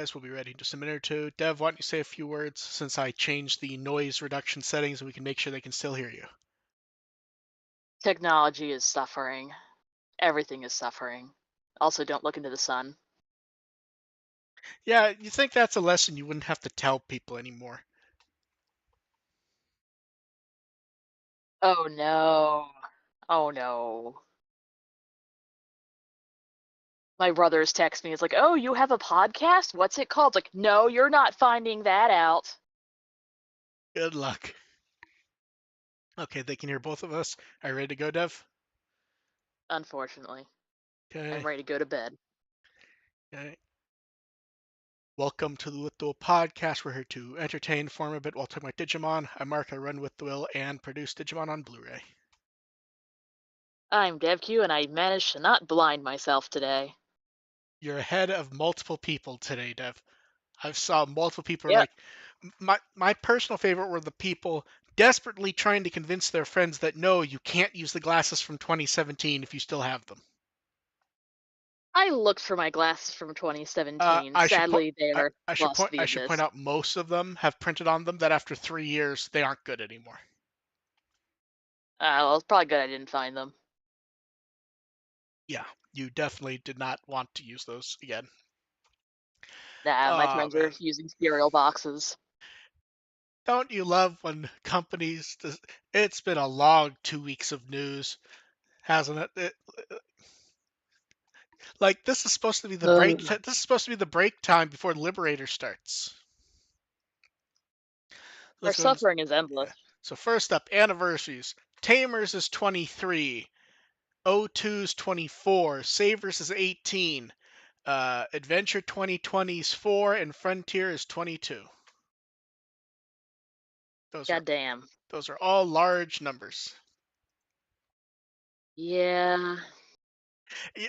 guys. We'll be ready in just a minute or two. Dev, why don't you say a few words since I changed the noise reduction settings and we can make sure they can still hear you. Technology is suffering. Everything is suffering. Also, don't look into the sun. Yeah, you think that's a lesson you wouldn't have to tell people anymore. Oh no. Oh no. My brothers text me. It's like, oh, you have a podcast? What's it called? It's like, no, you're not finding that out. Good luck. Okay, they can hear both of us. Are you ready to go, Dev? Unfortunately. I'm Okay. ready to go to bed. Okay. Welcome to the With the Will podcast. We're here to entertain, inform a bit while talking about Digimon. I'm Mark. I run With the Will and produce Digimon on Blu-ray. I'm DevQ, and I managed to not blind myself today. You're ahead of multiple people today, Dev. I've saw multiple people are Yep. like, my personal favorite were the people desperately trying to convince their friends that no, you can't use the glasses from 2017 if you still have them. I looked for my glasses from 2017. I should Sadly, they are lost I via should point this. out most of them have printed on them that after 3 years they aren't good anymore. Well, it's probably good I didn't find them. Yeah, you definitely did not want to use those again. Nah, my Oh friends are man, using cereal boxes. don't you love when companies? It's been a long 2 weeks of news, hasn't it? Like this is supposed to be the break. Ugh. This is supposed to be the break time before Liberator starts. Our Let's go into suffering is yeah. endless. So first up, anniversaries. Tamers is 23. O2's 24. Savers is 18. Adventure 2020 is 4, and Frontier is 22. Those are God damn. those are all large numbers. Yeah.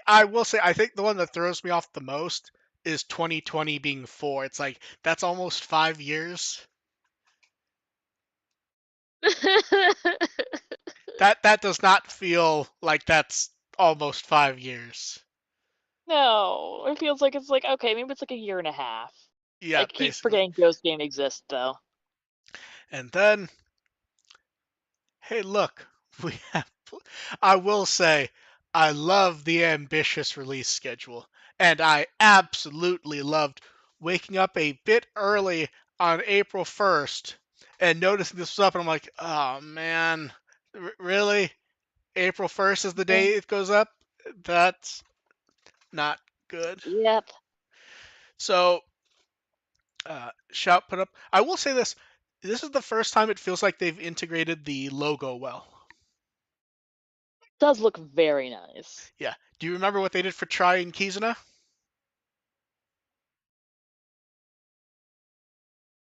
I will say I think the one that throws me off the most is 2020 being 4. It's like that's almost 5 years. That does not feel like that's almost 5 years. No, it feels like it's like, okay, maybe it's like a year and a half. I Yeah, keep basically. forgetting Ghost Game exists, though. And then, hey, look, we have. I will say, I love the ambitious release schedule, and I absolutely loved waking up a bit early on April 1st and noticing this was up, and I'm like, oh man, really? April 1st is the Yeah. day it goes up? That's not good. Yep. So, Shout put up. I will say this. This is the first time it feels like they've integrated the logo well. Does look very nice. Yeah. Do you remember what they did for Try and Kizuna?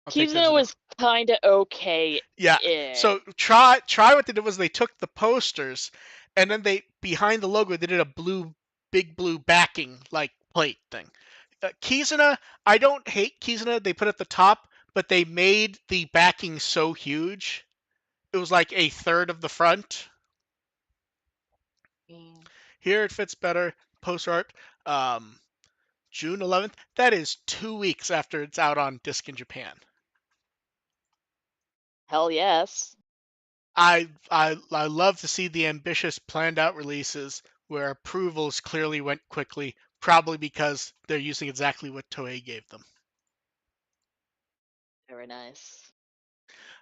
I'll take that as Kizuna a no. was kinda okay Yeah. ish. So try what they did was they took the posters and then they behind the logo they did a big blue backing like plate thing. Kizuna, I don't hate Kizuna. They put it at the top, but they made the backing so huge. It was like a third of the front. Mm. Here it fits better. Poster art. June 11th. That is 2 weeks after it's out on disc in Japan. Hell yes. I love to see the ambitious planned out releases where approvals clearly went quickly, probably because they're using exactly what Toei gave them. Very nice.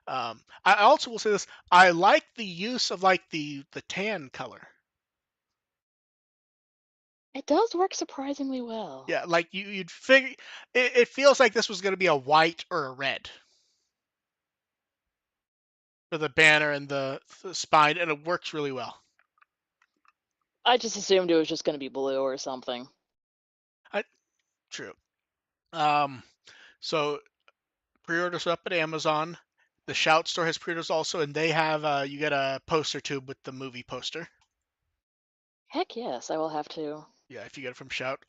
I also will say this: I like the use of like the tan color. It does work surprisingly well. Yeah, like you'd figure it feels like this was going to be a white or a red for the banner and the spine, and it works really well. I just assumed it was just gonna be blue or something. I, True. Um, so pre-orders up at Amazon. The Shout store has pre-orders also, and they have you get a poster tube with the movie poster. Heck yes, I will have to. Yeah, if you get it from Shout.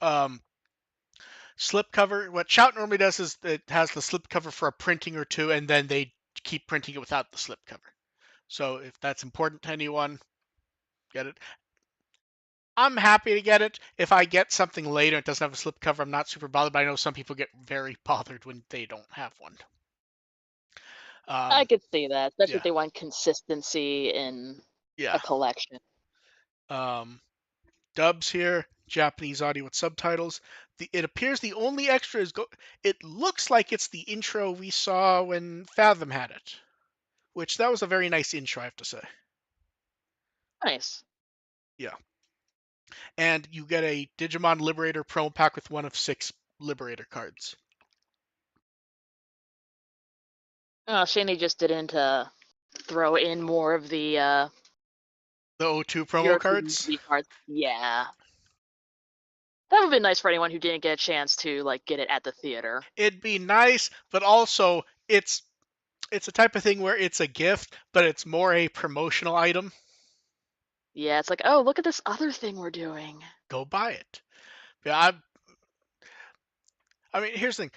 Slipcover. What Shout normally does is it has the slipcover for a printing or two, and then they keep printing it without the slipcover. So if that's important to anyone, get it. I'm happy to get it. If I get something later, it doesn't have a slipcover. I'm not super bothered, but I know some people get very bothered when they don't have one. I Um, could see that, especially if yeah, they want consistency in a yeah. collection. Um, Dubs here, Japanese audio with subtitles. It appears the only extra is It looks like it's the intro we saw when Fathom had it, which that was a very nice intro, I have to say. Nice. Yeah, and you get a Digimon Liberator promo pack with one of 6 Liberator cards. Oh, Shanny just didn't throw in more of the The O2 promo European cards. cards. Yeah. That would be nice for anyone who didn't get a chance to like get it at the theater. It'd be nice, but also it's a type of thing where it's a gift, but it's more a promotional item. Yeah, it's like, oh, look at this other thing we're doing. Go buy it. Yeah, I mean, here's the thing.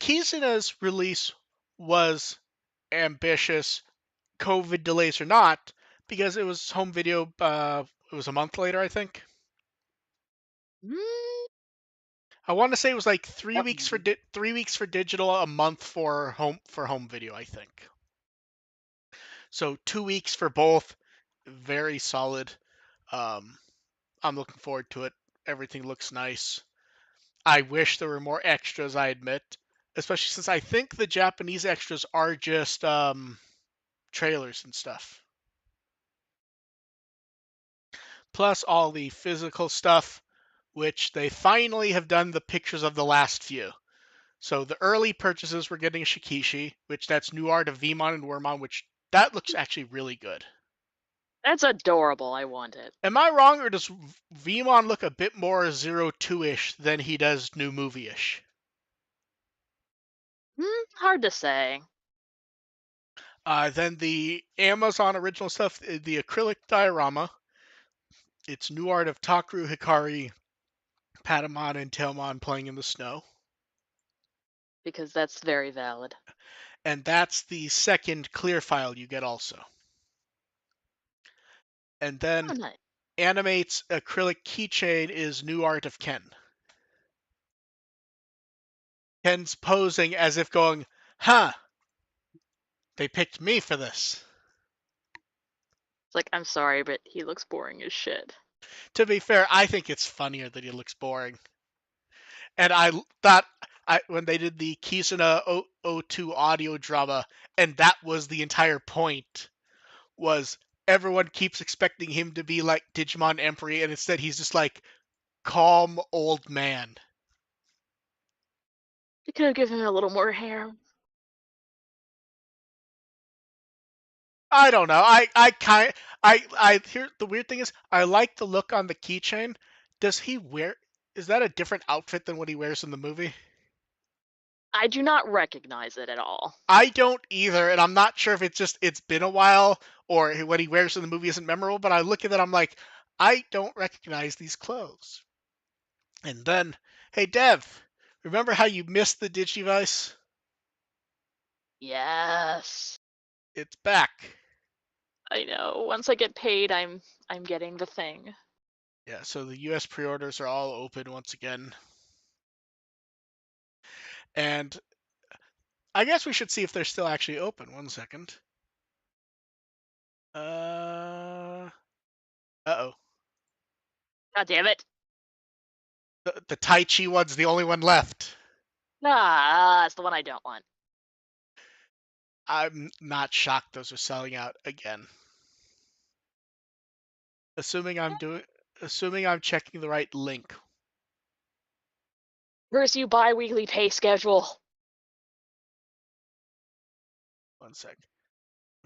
Kizuna's release was ambitious, COVID delays or not, because it was home video. It was a month later, I think. Mm, I want to say it was like 3 that, weeks for 3 weeks for digital, a month for home video, I think. So 2 weeks for both. Very solid. Um, I'm looking forward to it. Everything looks nice. I wish there were more extras, I admit. Especially since I think the Japanese extras are just trailers and stuff. Plus all the physical stuff, which they finally have done the pictures of the last few. So the early purchases were getting a Shikishi, which that's new art of Vmon and Wormon, which that looks actually really good. that's adorable. I want it. Am I wrong, or does Vmon look a bit more 02-ish than he does new movie-ish? Hard to say. Then the Amazon original stuff, the acrylic diorama. It's new art of Takeru Hikari, Patamon, and Tailmon playing in the snow. Because that's very valid. And that's the second clear file you get also. And Oh, then nice. Animate's acrylic keychain is new art of Ken. Ken's posing as if going, huh, they picked me for this. It's like, I'm sorry, but he looks boring as shit. To be fair, I think it's funnier that he looks boring. And I thought when they did the Kizuna 02 audio drama, and that was the entire point, was everyone keeps expecting him to be like Digimon Emperor, and instead he's just like calm old man. You could have given him a little more hair. I don't know. I here the weird thing is I like the look on the keychain. Does he wear is that a different outfit than what he wears in the movie? I do not recognize it at all. I don't either, and I'm not sure if it's been a while or what he wears in the movie isn't memorable, but I look at it, I'm like, I don't recognize these clothes. And then, hey Dev, remember how you missed the Digivice? Yes. It's back. I know. Once I get paid, I'm getting the thing. Yeah, so the US pre-orders are all open once again. And I guess we should see if they're still actually open. 1 second. Uh-oh. God damn it. The Tai Chi one's the only one left. Ah, that's the one I don't want. I'm not shocked those are selling out again. Assuming I'm doing assuming I'm checking the right link. Where's your bi-weekly pay schedule? 1 sec.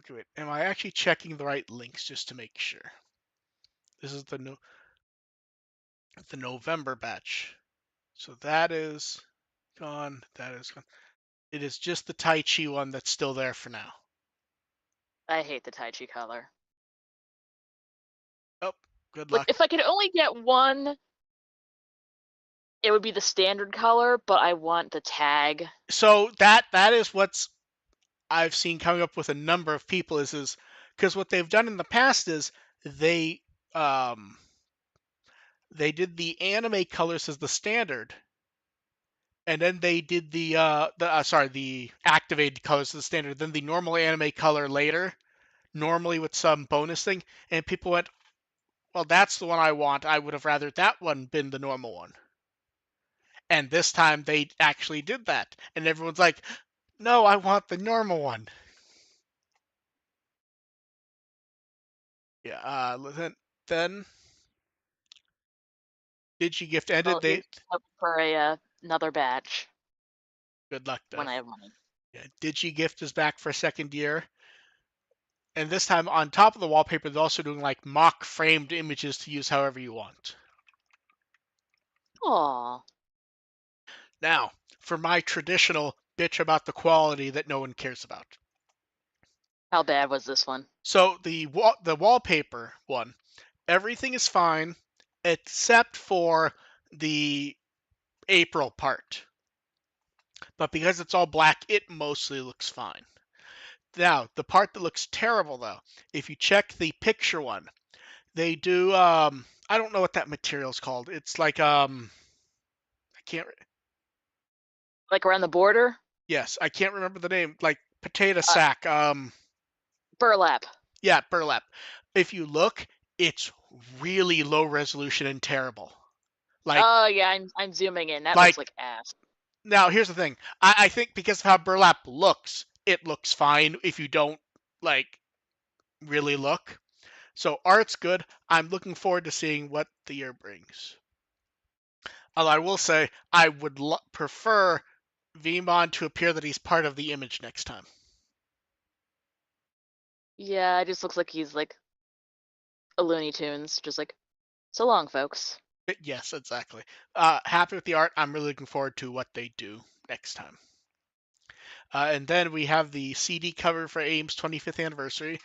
Okay, wait. Am I actually checking the right links just to make sure? This is the November batch. So that is gone. That is gone. It is just the Tai Chi one that's still there for now. I hate the Tai Chi color. Oh, good Like, luck. if I could only get one, it would be the standard color, but I want the tag. So that is what's I've seen coming up with a number of people is because what they've done in the past is they um They did the anime colors as the standard, and then they did the activated colors as the standard, then the normal anime color later, normally with some bonus thing, and people went, well, that's the one I want. I would have rather that one been the normal one. And this time they actually did that, and everyone's like, no, I want the normal one. Yeah. Then DigiGift ended. Well, They here's hoping for a another batch good luck, when I Beth. have money. Yeah, DigiGift is back for a second year, and this time on top of the wallpaper, they're also doing like mock framed images to use however you want. Aw, Now, for my traditional bitch about the quality that no one cares about. how bad was this one? So the wallpaper one, everything is fine except for the April part. But because it's all black, it mostly looks fine. Now, the part that looks terrible though, if you check the picture one, they do I don't know what that material is called. It's like I can't Like around the border? yes, I can't remember the name. Like potato Uh, sack. burlap. Yeah, burlap. If you look, it's really low resolution and terrible. Like Oh yeah, I'm zooming in. That looks like like ass. now here's the thing. I think because of how burlap looks, it looks fine if you don't like really look. So art's good. I'm looking forward to seeing what the year brings. Although I will say I would prefer Vmon to appear that he's part of the image next time. Yeah, it just looks like he's like a Looney Tunes, just like so long, folks. Yes, exactly. Happy with the art. I'm really looking forward to what they do next time. And then we have the CD cover for AIM's 25th anniversary.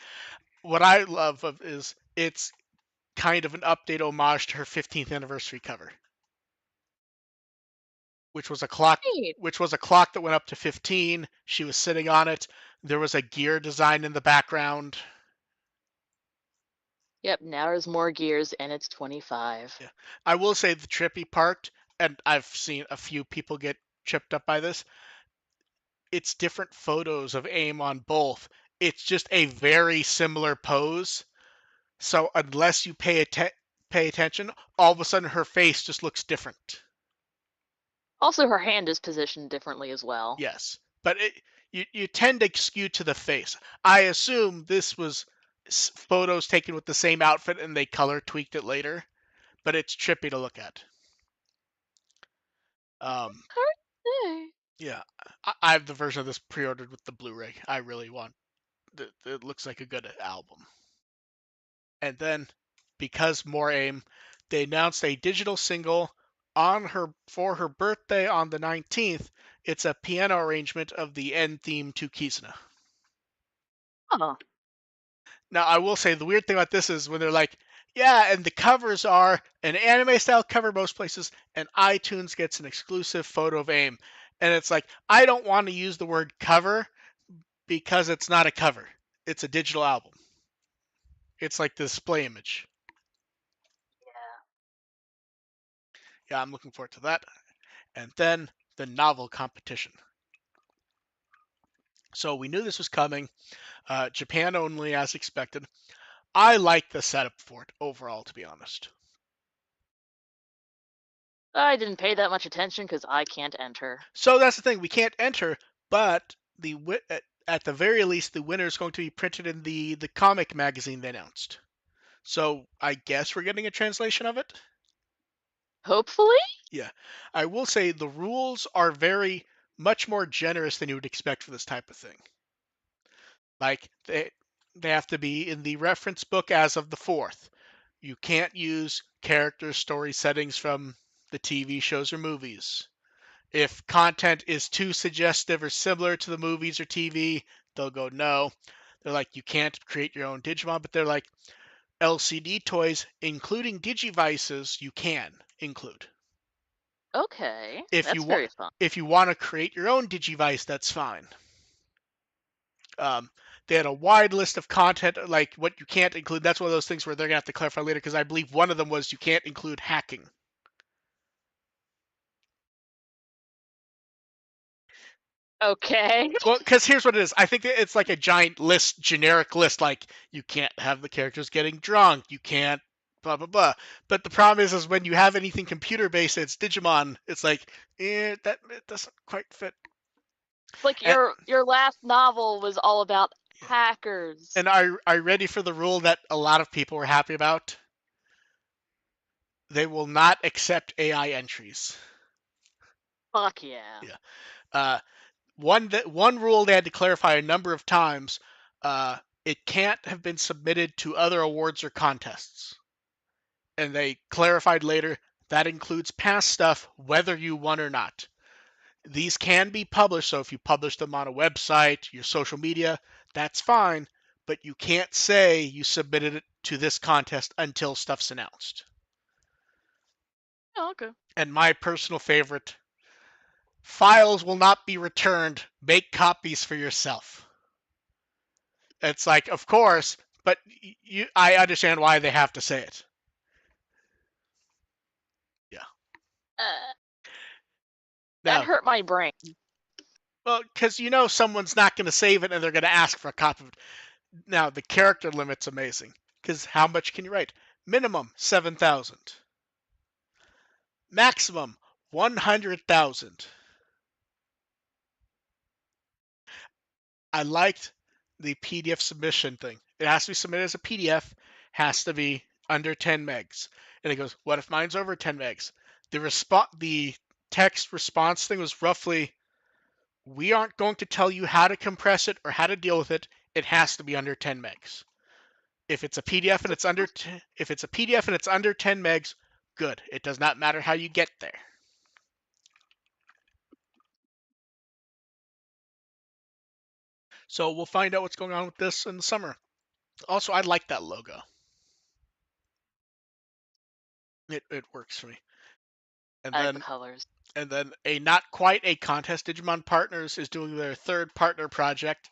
What I love of is it's kind of an update homage to her 15th anniversary cover, which was a clock, Neat. that went up to 15. She was sitting on it. There was a gear design in the background. Yep, now there's more gears and it's 25. Yeah, I will say the trippy part, and I've seen a few people get tripped up by this. It's different photos of AIM on both. It's just a very similar pose. So unless you pay attention, all of a sudden her face just looks different. Also, her hand is positioned differently as well. Yes, but you tend to skew to the face. I assume this was photos taken with the same outfit and they color tweaked it later, but it's trippy to look at. Um, Hard to say. yeah, I have the version of this pre-ordered with the Blu-ray. I really want. It looks like a good album. And then, because more AIM, they announced a digital single on her for her birthday on the 19th. It's a piano arrangement of the end theme to Kizuna. Oh, Now, I will say the weird thing about this is when they're like, yeah, and the covers are an anime style cover most places, and iTunes gets an exclusive photo of AIM. And it's like, I don't want to use the word cover because it's not a cover, it's a digital album. It's like the display image. Yeah, I'm looking forward to that. And then the novel competition. So we knew this was coming. Japan only, as expected. I like the setup for it overall, to be honest. I didn't pay that much attention because I can't enter. So that's the thing. We can't enter, but at the very least, the winner is going to be printed in the comic magazine they announced. So I guess we're getting a translation of it. Hopefully? Yeah, I will say the rules are very much more generous than you would expect for this type of thing. Like they have to be in the reference book as of the 4th. You can't use character story settings from the TV shows or movies. If content is too suggestive or similar to the movies or TV, they'll go no. They're like, you can't create your own Digimon, but they're like, LCD toys, including Digivices, you can include. Okay, If you that's want, very fun. if you want to create your own Digivice, that's fine. Um, They had a wide list of content, like what you can't include. That's one of those things where they're gonna have to clarify later, because I believe one of them was you can't include hacking. Okay. Well, because here's what it is. I think it's like a giant list, generic list. Like you can't have the characters getting drunk. You can't blah blah blah. But the problem is when you have anything computer based, it's Digimon. It's like that it doesn't quite fit. Like And, your last novel was all about hackers. and are you ready for the rule that a lot of people were happy about? They will not accept AI entries. Fuck yeah. Yeah. Uh, one rule they had to clarify a number of times. It can't have been submitted to other awards or contests. And they clarified later that includes past stuff, whether you won or not. These can be published, so if you publish them on a website, your social media, that's fine, but you can't say you submitted it to this contest until stuff's announced. Oh, okay. And my personal favorite, files will not be returned. Make copies for yourself. It's like, of course, but I understand why they have to say it. Yeah. Uh, that Now, hurt my brain. well, because someone's not going to save it and they're going to ask for a copy of it. Now, the character limit's amazing, because how much can you write? Minimum 7,000. Maximum 100,000. I liked the PDF submission thing. It has to be submitted as a PDF, has to be under 10 megs. And it goes, what if mine's over 10 megs? The text response thing was roughly, we aren't going to tell you how to compress it or how to deal with it. It has to be under 10 megs. If it's a PDF and So, it's under if it's a PDF and it's under 10 megs, good. It does not matter how you get there. So we'll find out what's going on with this in the summer. Also, I like that logo. It works for me. And I like the then colors. a not quite a contest. Digimon Partners is doing their third partner project.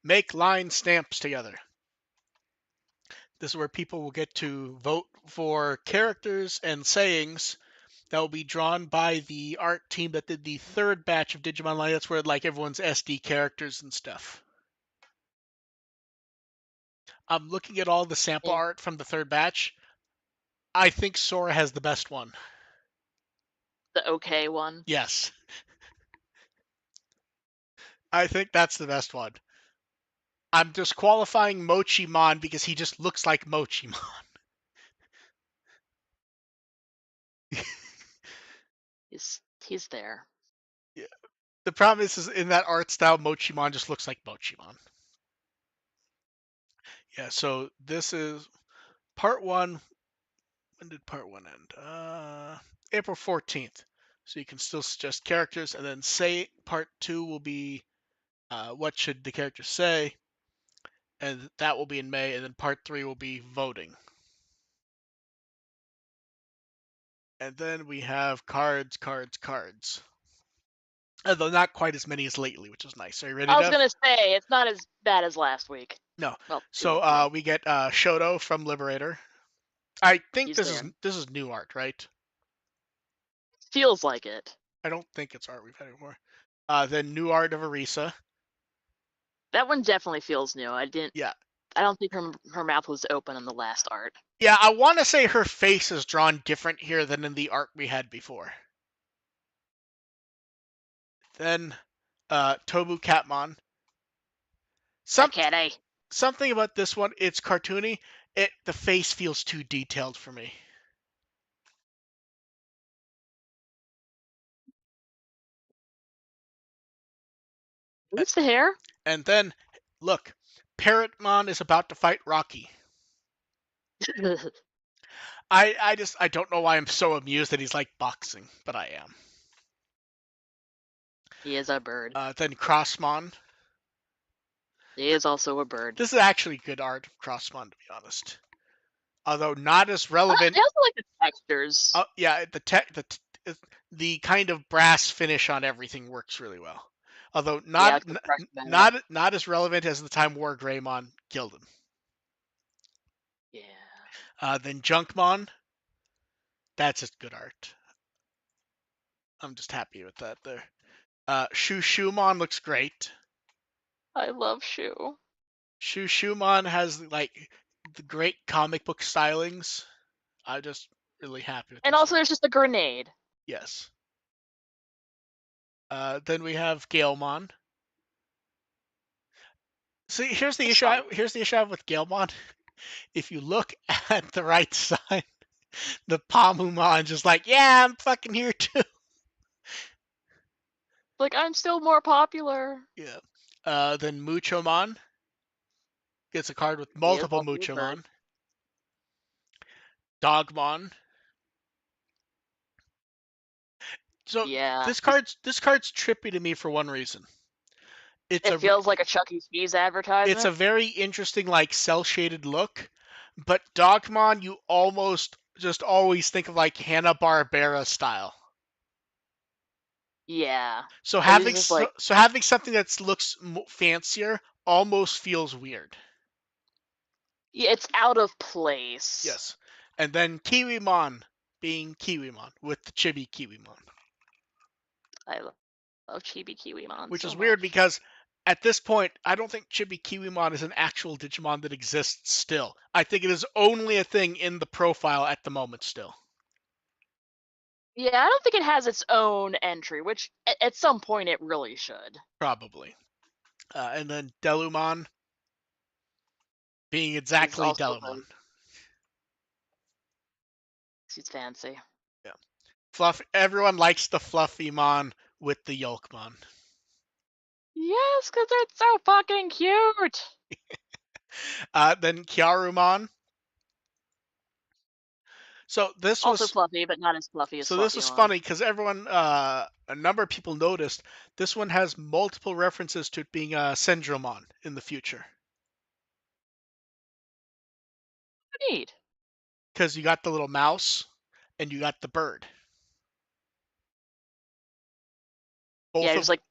Make line stamps together. This is where people will get to vote for characters and sayings that will be drawn by the art team that did the third batch of Digimon Line. That's where like everyone's SD characters and stuff. I'm looking at all the sample Yeah. art from the third batch. I think Sora has the best one. The okay one. Yes, I think that's the best one. I'm disqualifying Mochimon because he just looks like Mochimon. He's there. Yeah. The problem is in that art style, Mochimon just looks like Mochimon. Yeah, so this is part one. When did part one end? April 14th. So you can still suggest characters, and then say part two will be what should the character say, and that will be in May, and then part three will be voting. And then we have cards, cards, cards. Although not quite as many as lately, which is nice. Are you ready, I was Dev? gonna say it's not as bad as last week. No. Well, 2 So weeks ago. we get Shoto from Liberator. I think He's there. this is new art, right? Feels like it. I don't think it's art we've had before. Then new art of Arisa. That one definitely feels new. Yeah. I don't think her mouth was open on the last art. Yeah, I want to say her face is drawn different here than in the art we had before. Then Tobu Catmon. That Some cat, eh? something about this one, it's cartoony. The face feels too detailed for me. A- Who's the hair? And then look, Parrotmon is about to fight Rocky. I don't know why I'm so amused that he's like boxing, but I am. He is a bird. Then Crossmon. He is also a bird. This is actually good art of Crossmon, to be honest. Although not as I relevant. also like the textures. Yeah, the kind of brass finish on everything works really well. although Yeah, not it's the fresh meta. not as relevant as the time War Greymon killed him. Yeah. Then Junkmon, that's just good art. I'm just happy with that there. Shumon looks great. I love Shu. Shumon has like the great comic book stylings. I'm just really happy with And this also, one. there's just a grenade. Yes. Then we have Galemon. See, here's the It's issue. fun. Here's the issue I have with Galemon. If you look at the right side, the Palmumon just like, yeah, I'm fucking here too. Like, I'm still more popular. Yeah. Then Muchomon gets a card with He is multiple also a bird. Muchomon. Dogmon. So Yeah. this card's trippy to me for one reason. It's It a feels like a Chuck E. Cheese it's a advertisement. very interesting like cell shaded look, but Dogmon you almost just always think of like Hanna-Barbera style. Yeah. So But he's having just so, like, so having something that looks fancier almost feels weird. yeah, it's out of place. Yes. And then Kiwimon being Kiwimon with the Chibi Kiwimon, I love Chibi Kiwimon which is so weird much. because at this point, I don't think Chibi Kiwimon is an actual Digimon that exists still. I think it is only a thing in the profile at the moment still. Yeah, I don't think it has its own entry, which at some point it really should. Probably. And then Delumon being He's exactly also Delumon. good. He's fancy. Yeah. Fluff. Everyone likes the Fluffymon with the Yolkmon. Yes, because it's so fucking cute. Then Kiarumon. So this Also was fluffy, but not as fluffy as so this was Fluffymon. funny because everyone, a number of people noticed this one has multiple references to it being a Syndromon in the future. Neat. Because you got the little mouse and you got the bird. Yeah, Both just of like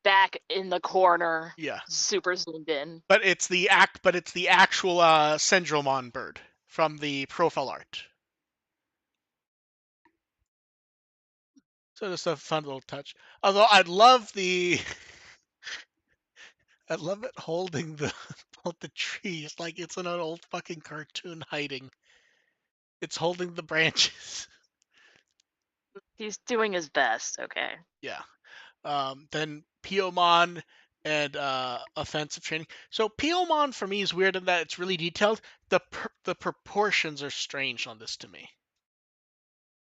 back in the corner, yeah, super zoomed in. but it's the actual Syndromon bird from the profile art. So just a fun little touch. Although I love it holding the the trees like it's in an old fucking cartoon hiding. It's holding the branches. He's doing his best, okay. Yeah. Then Piomon and offensive training. So Piomon for me is weird in that it's really detailed. The proportions are strange on this to me.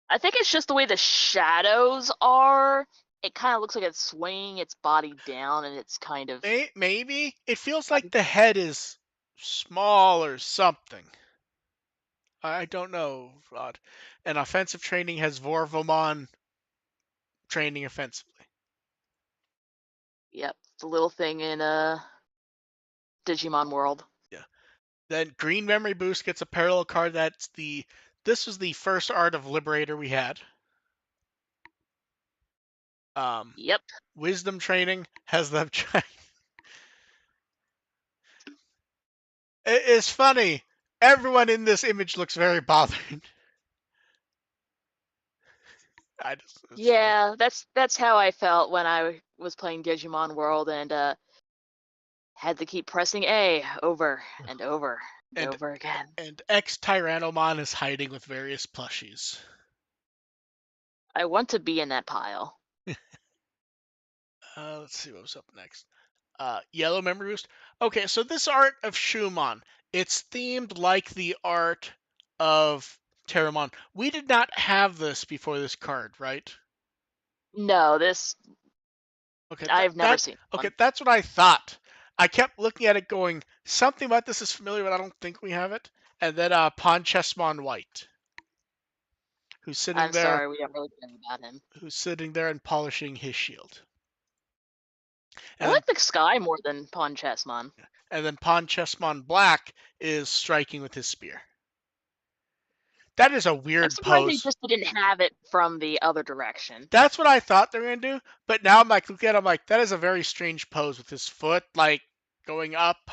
I think it's just the way the shadows are. It kind of looks like it's swinging its body down, and it's kind of. Maybe it feels like the head is small or something. I don't know, Rod. And offensive training has Vorvomon training offensively. Yep, the little thing in Digimon World. Yeah. Then Green Memory Boost gets a parallel card. This was the first art of Liberator we had. Um, Yep. Wisdom training has them try. It's funny. Everyone in this image looks very bothered. It's funny. Yeah, that's how I felt when I was playing Digimon World and had to keep pressing A over and over and And over again. and X Tyrannomon is hiding with various plushies. I want to be in that pile. Let's see what was up next. Yellow Memory Boost. Okay, so this art of Shumon, it's themed like the art of Terramon. We did not have this before this card, right? No, this Okay, I've never seen okay, one. that's what I thought. I kept looking at it going, something about this is familiar, but I don't think we have it. And then Ponchesmon White, who's sitting I'm there sorry, we don't really care about him. and polishing his shield. I And then like the sky more than Ponchesmon. Ponchesmon Black is striking with his spear. That is a I'm weird surprised they pose. just didn't have it from the other direction. That's what I thought they were gonna do, but now I'm like, looking at it, I'm like, that is a very strange pose with his foot like going up.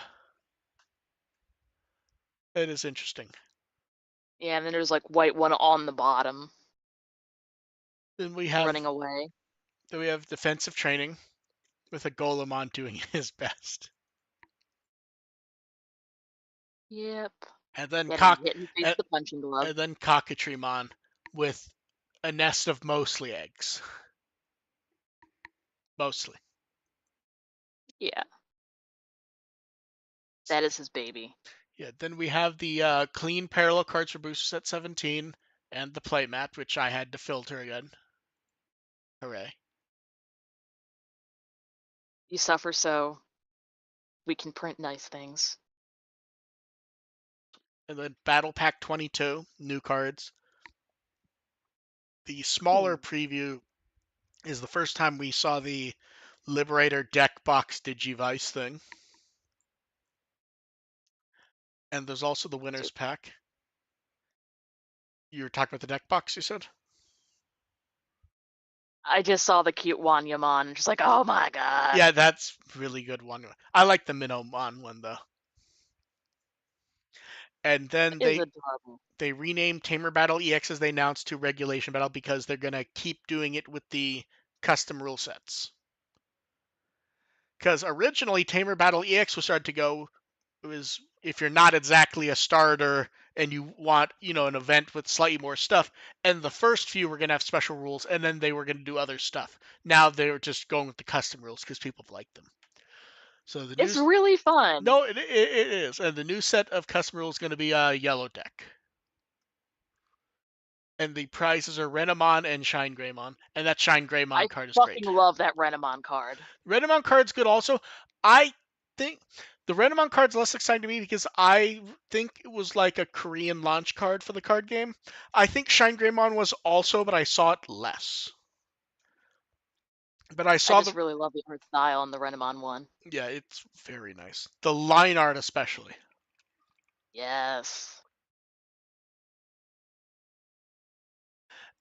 It is interesting. Yeah, and then there's like white one on the bottom, Then running away. we have defensive training with a Golemon doing his best, Yep. and then Getting hit in the face and, with the punching glove. and then Cockatreemon with a nest of mostly eggs, mostly. Yeah, that is his baby. Yeah. Then we have the clean parallel cards for boosters at 17, and the playmat, which I had to filter again. Hooray! You suffer so we can print nice things. And then Battle Pack 22, new cards. The smaller Ooh. preview is the first time we saw the Liberator deck box Digivice thing. And there's also the So winner's pack. You were talking about the deck box, you said? I just saw the cute Wanyamon and just like, oh my god. Yeah, that's really good one. I like the Minomon one though. And then It is adorable. they renamed Tamer Battle EX as they announced to Regulation Battle because they're gonna keep doing it with the custom rule sets. Because originally Tamer Battle EX was started to go, it was if you're not exactly a starter and you want, an event with slightly more stuff, and the first few were gonna have special rules, and then they were gonna do other stuff. Now they're just going with the custom rules because people like them. So the It's news, really fun. no, it is, and the new set of custom rules is gonna be a yellow deck, and the prizes are Renamon and Shine Greymon, and that Shine Greymon I card is fucking great. love that Renamon card. Renamon card's good also. I think the Renamon card's less exciting to me because I think it was like a Korean launch card for the card game. I think Shine Greymon was also, but I saw it less. But I I saw just the really love the art style on the Renamon one. yeah, it's very nice. The line art especially. Yes.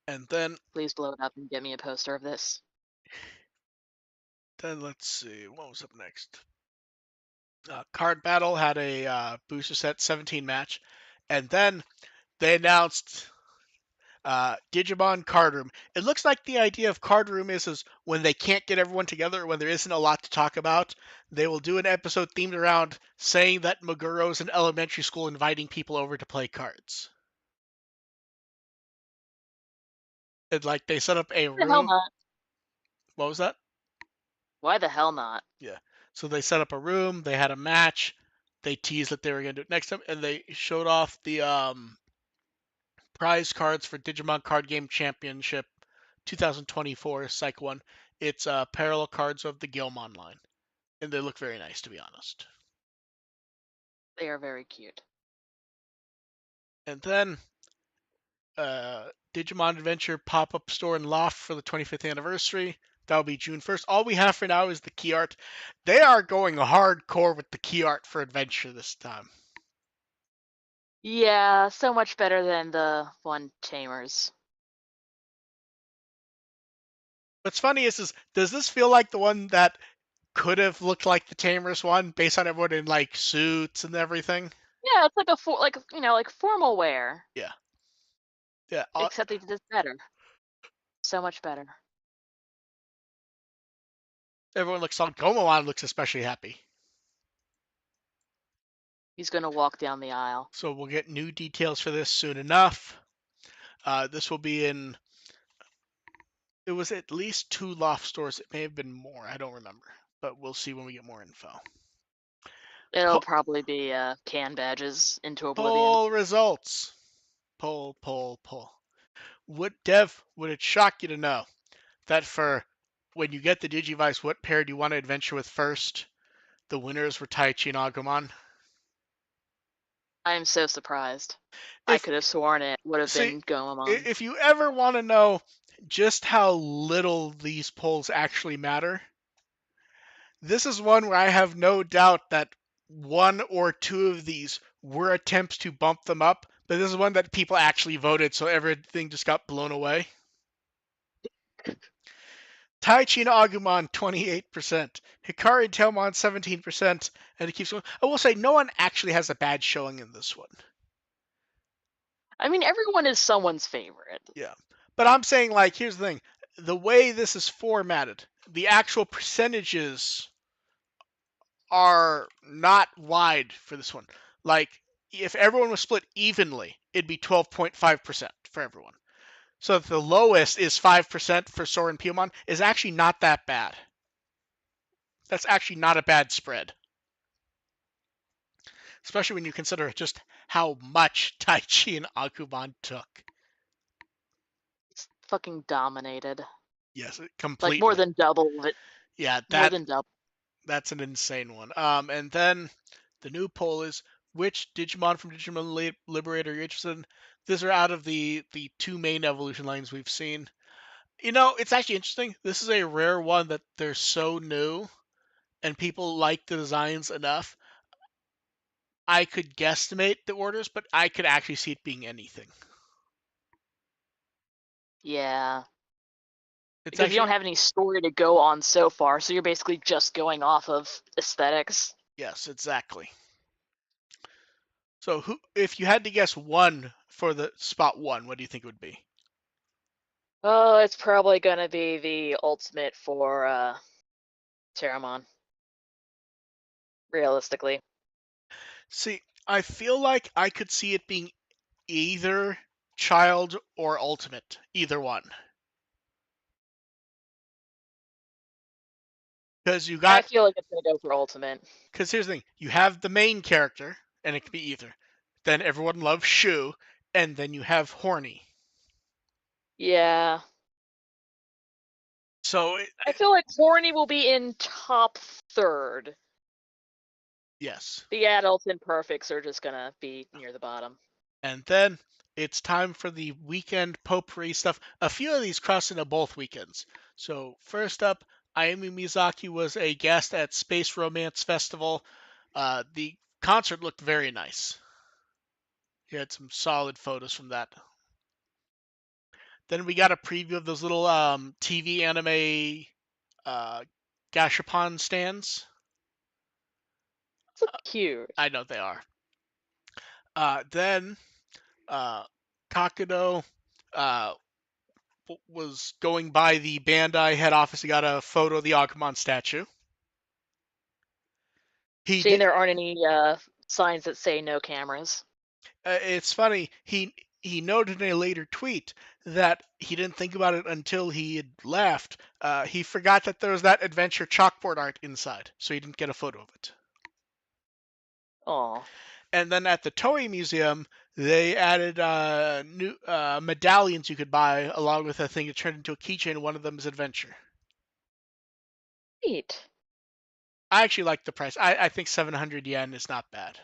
And then Please blow it up and get me a poster of this. let's see what was up next. Card Battle had a booster set 17 match, and then they announced Digimon Card Room. It looks like the idea of Card Room is when they can't get everyone together, when there isn't a lot to talk about, they will do an episode themed around saying that Maguro's an elementary school inviting people over to play cards. And like they set up a Why the hell room. not? What was that? Why the hell not? Yeah. So they set up a room. They had a match. They teased that they were going to do it next time, and they showed off the prize cards for Digimon Card Game Championship 2024 Psych 1. It's parallel cards of the Gilmon line, and they look very nice, to be honest. They are very cute. And then Digimon Adventure pop-up store and loft for the 25th anniversary. That'll be June 1st. All we have for now is the key art. They are going hardcore with the key art for Adventure this time. Yeah, so much better than the one Tamers. What's funny is does this feel like the one that could have looked like the Tamers one based on everyone in like suits and everything? Yeah, it's like like formal wear. Yeah. Yeah. Except they did this better. So much better. Everyone looks on. Gomamon looks especially happy. He's gonna walk down the aisle. So we'll get new details for this soon enough. This will be in. It was at least 2 loft stores. It may have been more. I don't remember, but we'll see when we get more info. It'll probably be can badges into oblivion. Poll results. Poll. Would it shock you to know that for when you get the Digivice, what pair do you want to adventure with first? The winners were Taichi and Agumon. I am so surprised. I If could have sworn it would have see, been Goemon. if you ever want to know just how little these polls actually matter, this is one where I have no doubt that one or two of these were attempts to bump them up, But this is one that people actually voted, so everything just got blown away. Taichi and Agumon 28%, Hikari and Tailmon 17%, and it keeps going. I will say no one actually has a bad showing in this one. I mean, everyone is someone's favorite. Yeah. But I'm saying, like, here's the thing. The way this is formatted, the actual percentages are not wide for this one. Like, if everyone was split evenly, it'd be 12.5% for everyone. So the lowest is 5% for Sora and Piyamon is actually not that bad. That's actually not a bad spread. Especially when you consider just how much Taichi and Agumon took. It's fucking dominated. Yes, Like more completely. than double it. Yeah, More than double. that's an insane one. And then the new poll is which Digimon from Digimon Liberator are you interested in? These are out of the two main evolution lines we've seen. You know, it's actually interesting. This is a rare one that they're so new and people like the designs enough. I could guesstimate the orders, but I could actually see it being anything. Yeah. It's Because you actually don't have any story to go on so far, so you're basically just going off of aesthetics. yes, exactly. So who if you had to guess one for the spot one, what do you think it would be? Oh, it's probably gonna be the ultimate for Terramon, realistically. See, I feel like I could see it being either child or ultimate, either one. Because you I got feel like it's gonna go for ultimate. because here's the thing, you have the main character, and it could be either. Then everyone loves Shu, and then you have Horny. Yeah. So I feel like Horny will be in top third. yes, The adults and perfects are just gonna be near the bottom. and then it's time for the weekend potpourri stuff. A few of these cross into both weekends. So first up, Ayumi Mizaki was a guest at Space Romance Festival. The concert looked very nice. He had some solid photos from that. Then we got a preview of those little TV anime uh, gashapon stands. So cute. I know they are. Then uh, Kakudo uh, was going by the Bandai head office. He got a photo of the Agumon statue. He Seeing did. there aren't any signs that say no cameras. It's funny. He noted in a later tweet that he didn't think about it until he had left. He forgot that there was that adventure chalkboard art inside, so he didn't get a photo of it. Oh, And then at the Toei Museum, they added new medallions you could buy along with a thing that turned into a keychain. One of them is Adventure. neat. I actually like the price. I think 700 yen is not bad.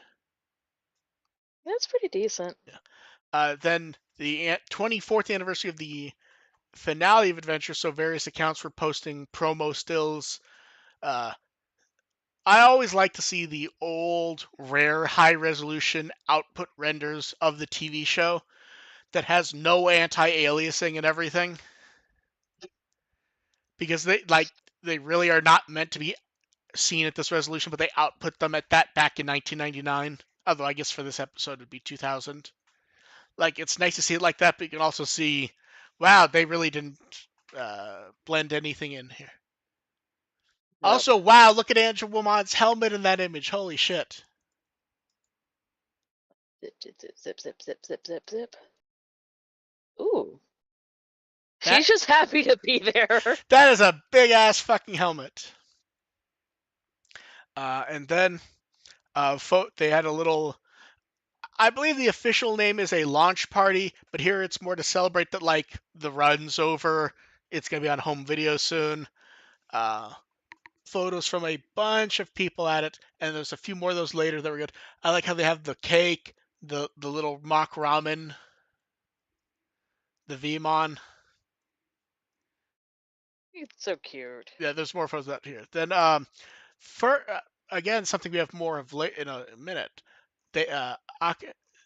That's pretty decent. Yeah. Then the 24th anniversary of the finale of Adventure, so various accounts were posting promo stills. Uh, I always like to see the old, rare, high resolution output renders of the TV show that has no anti-aliasing and everything because they really are not meant to be seen at this resolution, but they output them at that back in 1999. Although I guess for this episode it'd be 2000. Like it's nice to see it like that, but you can also see, wow, they really didn't blend anything in here. Nope. Also, wow, look at Angel Woman's helmet in that image. Holy shit. Zip, zip, zip, zip, zip, zip, zip, zip, zip. Ooh. That She's just happy to be there. that is a big ass fucking helmet. And then they had a little. I believe the official name is a launch party, but here it's more to celebrate that like the run's over. It's gonna be on home video soon. Uh, Photos from a bunch of people at it, and there's a few more of those later that were good. I like how they have the cake, the little mock ramen, the Vmon. It's so cute. Yeah, there's more photos of that here. Then for again something we have more of late in a minute. They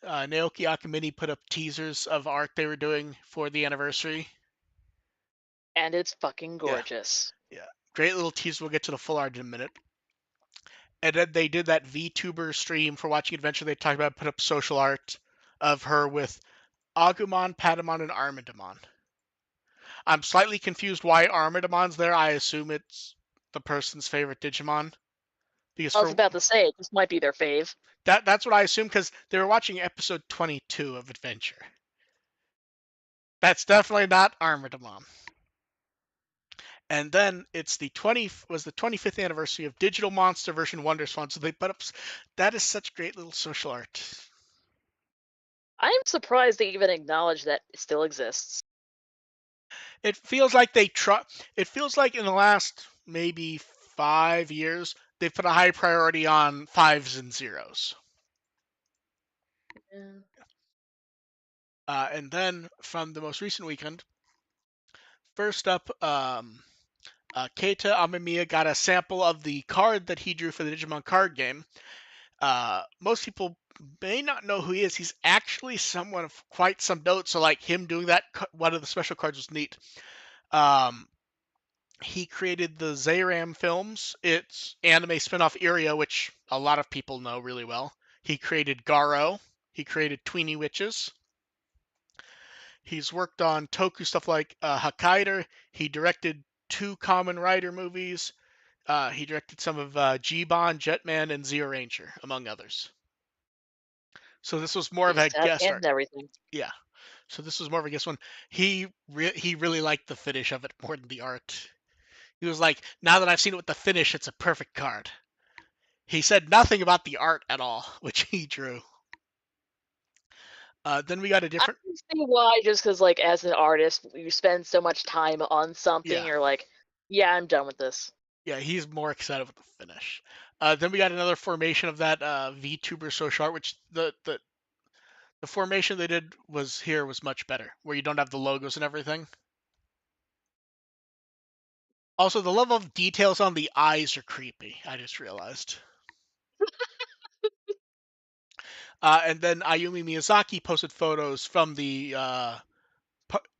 Naoki Akamine put up teasers of art they were doing for the anniversary. And it's fucking Yeah, gorgeous. yeah. Great little teaser. We'll get to the full art in a minute. And then they did that VTuber stream for watching Adventure. They talked about put up social art of her with Agumon, Patamon, and Armadamon. I'm slightly confused why Armadamon's there. I assume it's the person's favorite Digimon because I was for about to say, this might be their fave. that's what I assume because they were watching episode 22 of Adventure. That's definitely not Armadamon. And then it's the 25th anniversary of Digital Monster version Wonderswan. So they put up that is such great little social art. I'm surprised they even acknowledge that it still exists. It feels like they try. It feels like in the last maybe 5 years they put a high priority on fives and zeros. Yeah. And then from the most recent weekend, first up, Keita Amemiya got a sample of the card that he drew for the Digimon card game. Most people may not know who he is. He's actually someone of quite some note. So, like him doing that, one of the special cards was neat. Um, he created the Zayram films. It's anime spinoff Iria, which a lot of people know really well. He created Garo. He created Tweeny Witches. He's worked on Toku stuff like Hokkaido. He directed two Kamen Rider movies. He directed some of G-Bon, Jetman, and Zeo Ranger, among others. So this was more He of a used to have guest hands art. and everything. Yeah. So this was more of a guest one. He really liked the finish of it more than the art. He was like, now that I've seen it with the finish, it's a perfect card. He said nothing about the art at all, which he drew. Then we got a I different. can see why, just because, like, as an artist, you spend so much time on something, Yeah, you're like, yeah, I'm done with this. yeah. He's more excited with the finish. Then we got another formation of that VTuber social art, which the formation they did was much better, where you don't have the logos and everything. Also, the level of details on the eyes are creepy. I just realized. And then Ayumi Miyazaki posted photos from the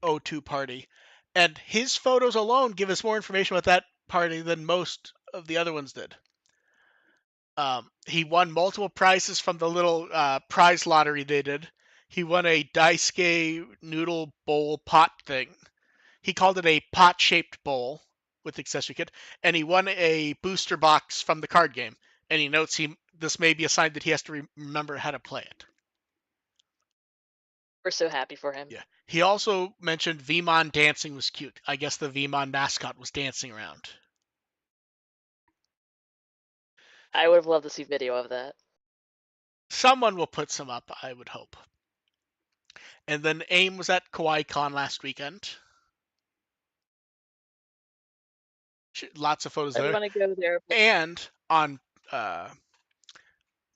O2 party, and his photos alone give us more information about that party than most of the other ones did. He won multiple prizes from the little prize lottery they did. He won a Daisuke noodle bowl pot thing. He called it a pot-shaped bowl with accessory kit, and he won a booster box from the card game. And he notes this may be a sign that he has to remember how to play it. We're so happy for him. Yeah. He also mentioned Vmon dancing was cute. I guess the Vmon mascot was dancing around. I would have loved to see video of that. Someone will put some up, I would hope. And then AIM was at Kawaii Con last weekend. Lots of photos I there. want to go there, but And on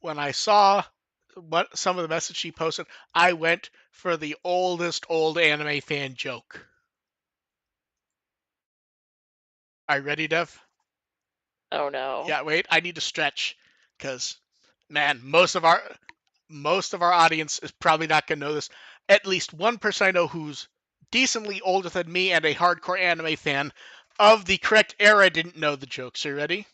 when I saw what some of the message she posted, I went for the oldest old anime fan joke. Are you ready, Dev? oh no. Yeah, wait, I need to stretch because man, most of our audience is probably not going to know this. At least one person I know who's decently older than me and a hardcore anime fan of the correct era didn't know the jokes. Are you ready?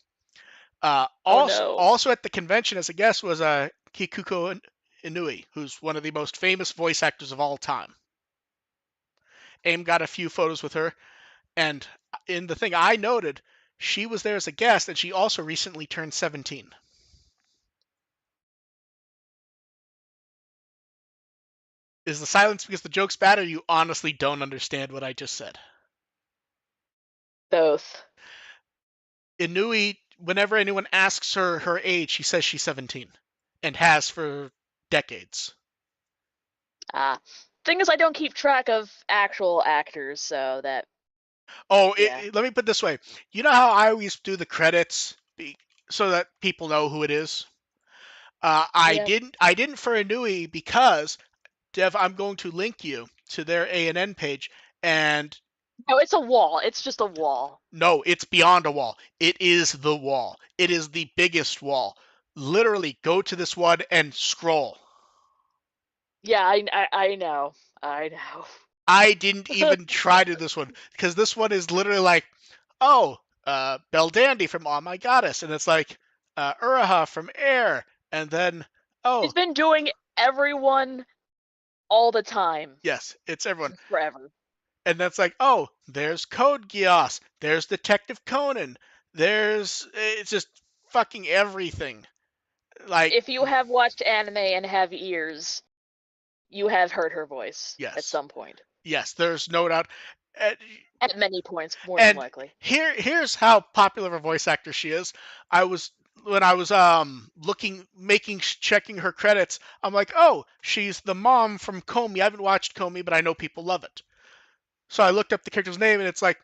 Oh Also, no. also at the convention as a guest was Kikuko Inui, who's one of the most famous voice actors of all time. AIM got a few photos with her, and in the thing I noted, she was there as a guest, and she also recently turned 17. Is the silence because the joke's bad, or you honestly don't understand what I just said? Both. Inui, whenever anyone asks her her age, she says she's 17 and has for decades. Ah. Thing is, I don't keep track of actual actors, so that, Oh, yeah. let me put it this way. You know how I always do the credits so that people know who it is? I Yep. didn't. I didn't for Inui because Dev, I'm going to link you to their ANN page, and No, it's a wall. It's just a wall. no, it's beyond a wall. It is the wall. It is the biggest wall. Literally, go to this one and scroll. Yeah, I know. I know. I didn't even try to this one because this one is literally like, oh, Belle Dandy from Oh My Goddess, and it's like Uraha from Air, and then He's oh been doing everyone all the time yes, it's everyone, forever. and that's like, oh, there's Code Geass, there's Detective Conan, there's it's just fucking everything. Like If you have watched anime and have ears, you have heard her voice at yes, some point. yes, there's no doubt. And, At many points, more than and likely. here's how popular of a voice actor she is. I was when I was looking making checking her credits, I'm like, "Oh, she's the mom from Comey." I haven't watched Comey, but I know people love it. So I looked up the character's name and it's like,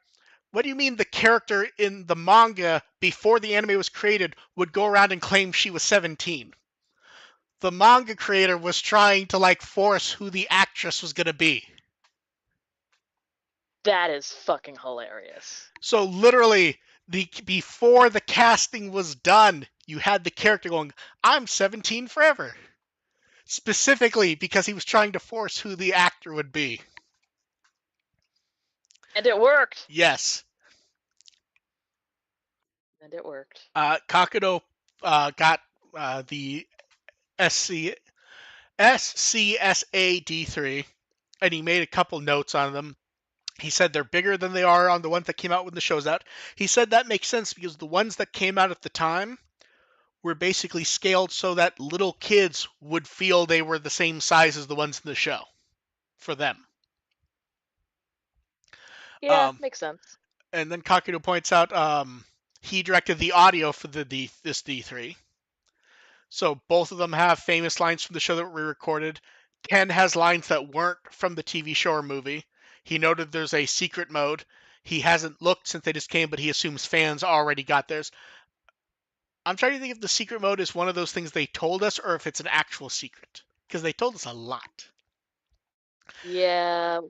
"What do you mean the character in the manga before the anime was created would go around and claim she was 17?" The manga creator was trying to like force who the actress was going to be. That is fucking hilarious. So literally, the before the casting was done, you had the character going, "I'm 17 forever," specifically because he was trying to force who the actor would be. And it worked. Yes, And it worked. Kakudo got the SC SCSA D3, and he made a couple notes on them. He said they're bigger than they are on the ones that came out when the show's out. He said that makes sense because the ones that came out at the time were basically scaled so that little kids would feel they were the same size as the ones in the show for them. Yeah, Um, makes sense. and then Kakudo points out he directed the audio for this D3. So both of them have famous lines from the show that were recorded. Ken has lines that weren't from the TV show or movie. He noted there's a secret mode. He hasn't looked since they just came, but he assumes fans already got theirs. I'm trying to think if the secret mode is one of those things they told us or if it's an actual secret. Because they told us a lot. Yeah, a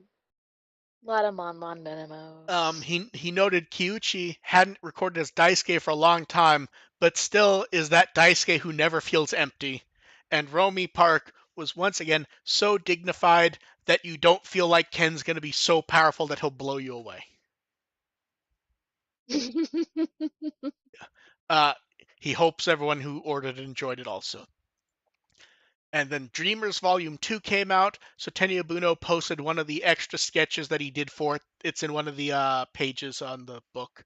lot of Mon memos. He noted Kyuchi hadn't recorded as Daisuke for a long time, but still is that Daisuke who never feels empty. And Romy Park was once again so dignified that you don't feel like Ken's going to be so powerful that he'll blow you away. Uh, he hopes everyone who ordered it enjoyed it also. And then Dreamers Volume 2 came out, so Tenyo Buno posted one of the extra sketches that he did for it. It's in one of the pages on the book.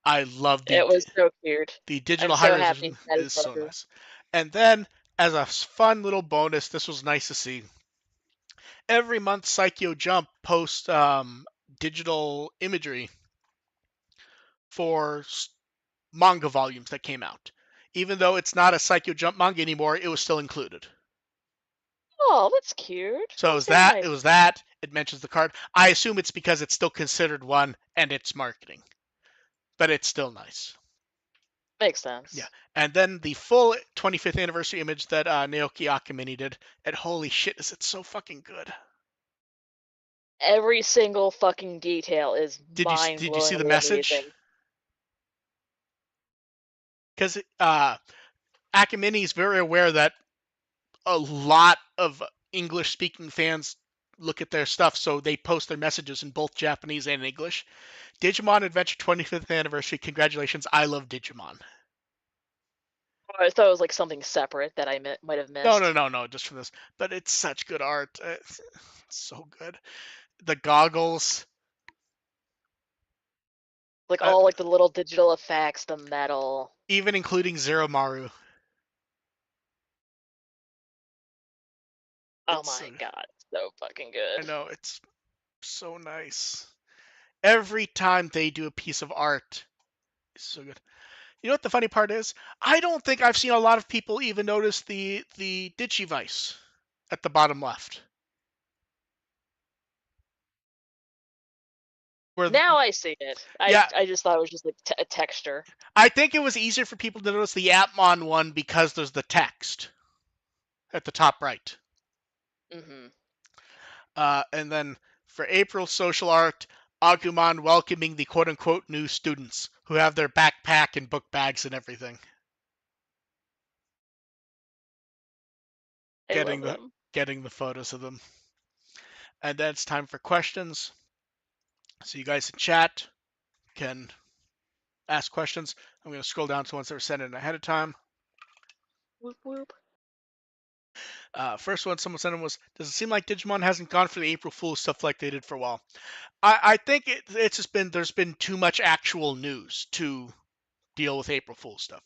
I love It was so cute. the I'm digital high so happy resolution that is is so true. nice. And then as a fun little bonus, this was nice to see. Every month, Psycho Jump posts digital imagery for manga volumes that came out. Even though it's not a Psycho Jump manga anymore, it was still included. Oh, that's cute. So it That's was very that. It nice. was that. It mentions the card. I assume it's because it's still considered one and it's marketing, but it's still nice. Makes Yeah. sense. And then the full 25th anniversary image that Naoki Akamine did. And holy shit, is it so fucking good? Every single fucking detail is Did you see the mind-blowingly message? amazing. Because Akamine is very aware that a lot of English speaking fans look at their stuff, so they post their messages in both Japanese and English. Digimon Adventure 25th anniversary. Congratulations. I love Digimon. Oh, I thought it was like something separate that I might have No, no, missed. no, no, just for this. But it's such good art. It's so good. The goggles, Like uh, all like the little digital effects, the metal. even including Zero Maru. Oh It's so, my god, so fucking I good. know, it's so nice. Every time they do a piece of art, it's so good. You know what the funny part is? I don't think I've seen a lot of people even notice the Digivice at the bottom left. Where Now I see it. yeah, I just thought it was just like a texture. I think it was easier for people to notice the Atmon one because there's the text at the top right. Hmm. And then for April social art, Agumon welcoming the quote unquote new students who have their backpack and book bags and everything. I love Getting the them. getting the photos of them. And then it's time for questions. So you guys in chat can ask questions. I'm going to scroll down to ones that were sent in ahead of time. Whoop whoop. First one someone sent in was, does it seem like Digimon hasn't gone for the April Fool's stuff like they did for a while? I think it's just been, there's been too much actual news to deal with April Fool's stuff,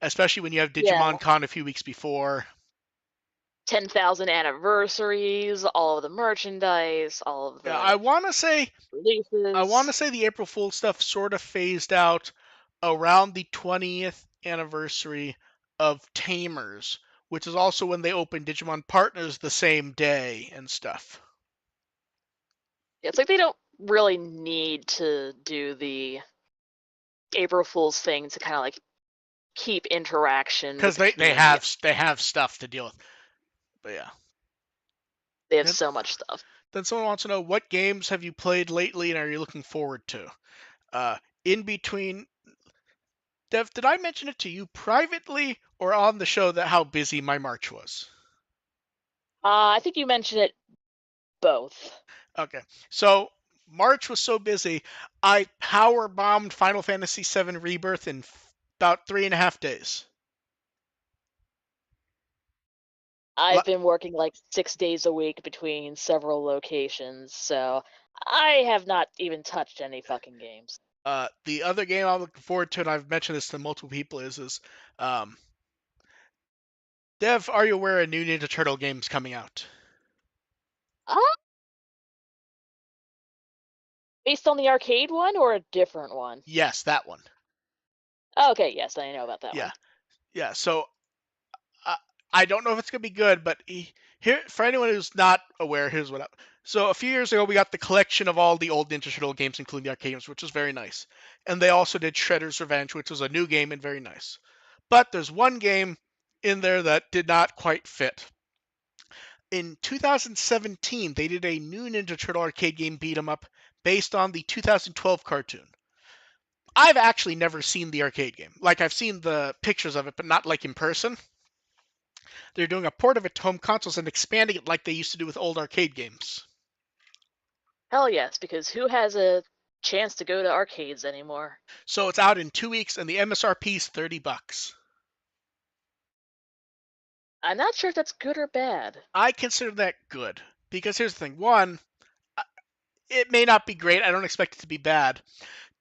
especially when you have Yeah. Digimon Con a few weeks before. 10,000 anniversaries, all of the merchandise, all of Yeah, the I want to releases. say the April Fool's stuff sort of phased out around the 20th anniversary of Tamers, which is also when they opened Digimon Partners the same day and stuff. It's like they don't really need to do the April Fool's thing to kind of like keep interaction with Because the community. they have stuff to deal with. But yeah. They have Then, so much stuff. then someone wants to know, what games have you played lately and are you looking forward to? In between, Dev, did I mention it to you privately or on the show that how busy my March was? I think you mentioned it both. Okay, so March was so busy, I power bombed Final Fantasy VII Rebirth in about 3.5 days. I've been working like 6 days a week between several locations, so I have not even touched any fucking games. The other game I'm looking forward to, and I've mentioned this to multiple people, is um, Dev, are you aware a new Ninja Turtle game's coming out? Ah, based on the arcade one or a different one? Yes, that one. Okay, yes, I know about that Yeah, one. yeah. So uh, I don't know if it's gonna be good, but here for anyone who's not aware, here's what. So a few years ago, we got the collection of all the old Ninja Turtle games, including the arcade games, which was very nice. And they also did Shredder's Revenge, which was a new game and very nice. But there's one game in there that did not quite fit. In 2017, they did a new Ninja Turtle arcade game beat 'em up based on the 2012 cartoon. I've actually never seen the arcade game. Like, I've seen the pictures of it, but not like in person. They're doing a port of it to home consoles and expanding it like they used to do with old arcade games. Hell yes, because who has a chance to go to arcades anymore? So it's out in 2 weeks, and the MSRP is $30. I'm not sure if that's good or bad. I consider that good because here's the thing: one, it may not be great. I don't expect it to be bad.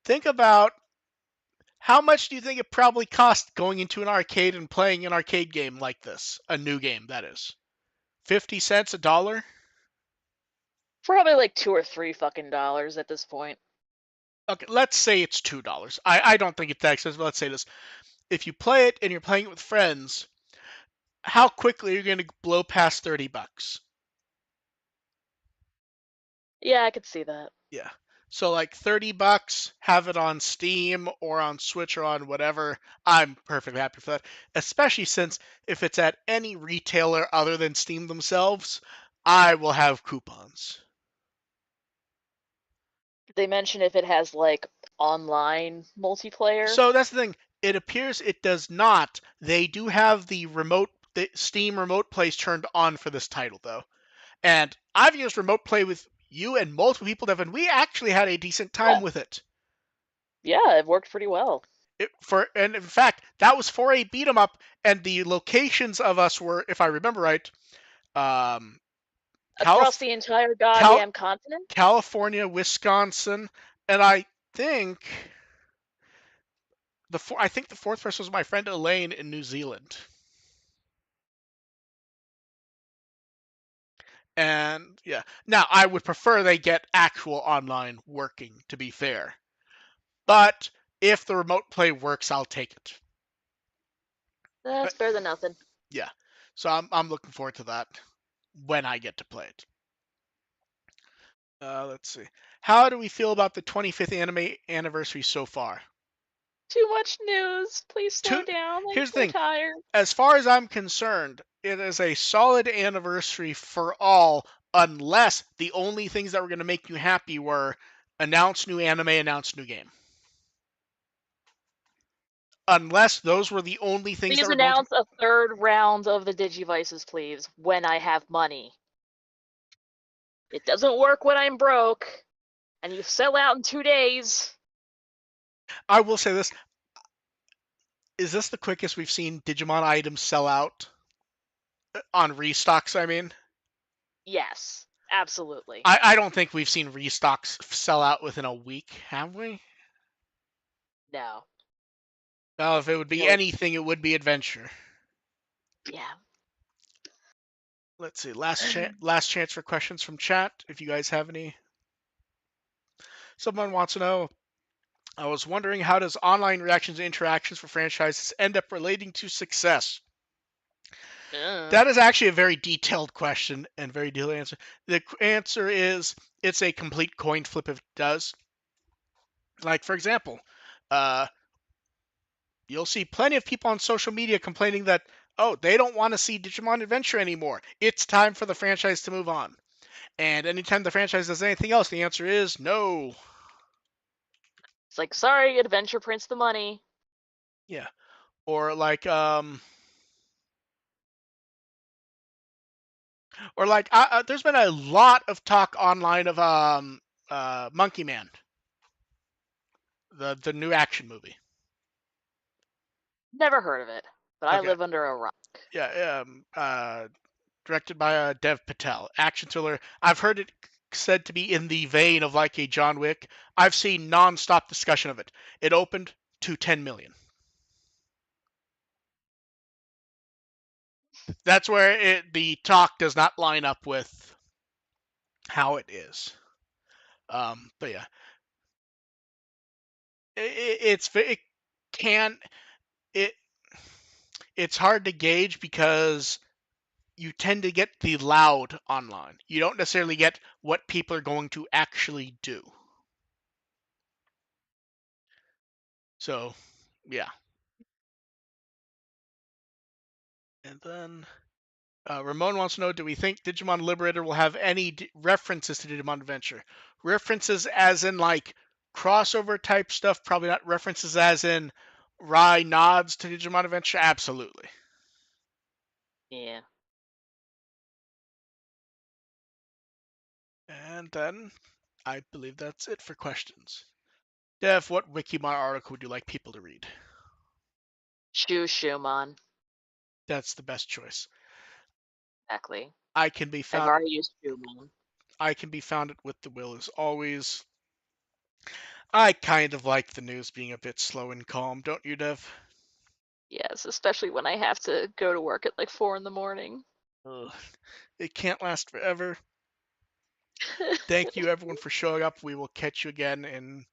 Think about how much do you think it probably cost going into an arcade and playing an arcade game like this, a new game that is. 50 cents, a dollar? Probably like $2 or $3 at this point. Okay, let's say it's $2. I don't think it's that expensive. Let's say this. If you play it and you're playing it with friends, how quickly are you going to blow past $30? Yeah, I could see that. Yeah. So like $30, have it on Steam or on Switch or on whatever. I'm perfectly happy for that. Especially since if it's at any retailer other than Steam themselves, I will have coupons. Did they mention if it has like online multiplayer? So that's the thing. It appears it does not. They do have the Steam remote plays turned on for this title though. And I've used remote play with you and multiple people, Devin. We actually had a decent time Yeah, with it. yeah, it worked pretty well. And in fact, that was for a beat 'em up, and the locations of us were, if I remember right, um, Across Calif- the entire Cal- goddamn continent? California, Wisconsin, and think I think the fourth person was my friend Elaine in New Zealand. And yeah, now I would prefer they get actual online working, to be fair. But if the remote play works, I'll take it. That's But better than nothing. yeah, so I'm looking forward to that when I get to play it. Let's see. How do we feel about the 25th anime anniversary so far? Too much news. Please Two, slow down. I'm Here's the so thing. tired. As far as I'm concerned, it is a solid anniversary for all, unless the only things that were going to make you happy were announce new anime, announce new game. unless those were the only things that Please were going to. announce a third round of the Digivices, please, when I have money. It doesn't work when I'm broke, and you sell out in 2 days. I will say this: is this the quickest we've seen Digimon items sell out on restocks? I mean, Yes, absolutely. I don't think we've seen restocks sell out within a week, have we? No. Well, if it would be No. anything, it would be Adventure. Yeah. Let's see. Last chance for questions from chat. If you guys have any. Someone wants to know. I was wondering, how does online reactions and interactions for franchises end up relating to success? Uh, That is actually a very detailed question and very detailed answer. The answer is it's a complete coin flip if it does. Like, for example, uh, you'll see plenty of people on social media complaining that, oh, they don't want to see Digimon Adventure anymore. It's time for the franchise to move on. And anytime the franchise does anything else, the answer is no. it's like, sorry, Adventure prints the money. Yeah. Or like, there's been a lot of talk online of Monkey Man, the new action movie. Never heard of it, but I Okay. live under a rock. Yeah. Directed by Dev Patel. Action thriller. I've heard it said to be in the vein of like a John Wick. I've seen non-stop discussion of it. It opened to 10 million. That's where the talk does not line up with how it is. But yeah, it can it it's hard to gauge because you tend to get the loud online. You don't necessarily get what people are going to actually do. So, yeah. And then Ramon wants to know, do we think Digimon Liberator will have any references to Digimon Adventure? References as in like crossover type stuff, probably not. References as in Rai nods to Digimon Adventure, absolutely. Yeah. And then I believe that's it for questions. Dev, what Wikimon article would you like people to read? Shumon. That's the best choice. Exactly. I can be I've found. already used Shumon. I can be found at With the Will as always. I kind of like the news being a bit slow and calm, don't you, Dev? Yes, especially when I have to go to work at like 4 in the morning. Ugh. It can't last forever. Thank you, everyone, for showing up. We will catch you again in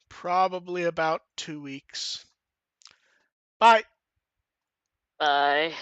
probably about 2 weeks. Bye. Bye.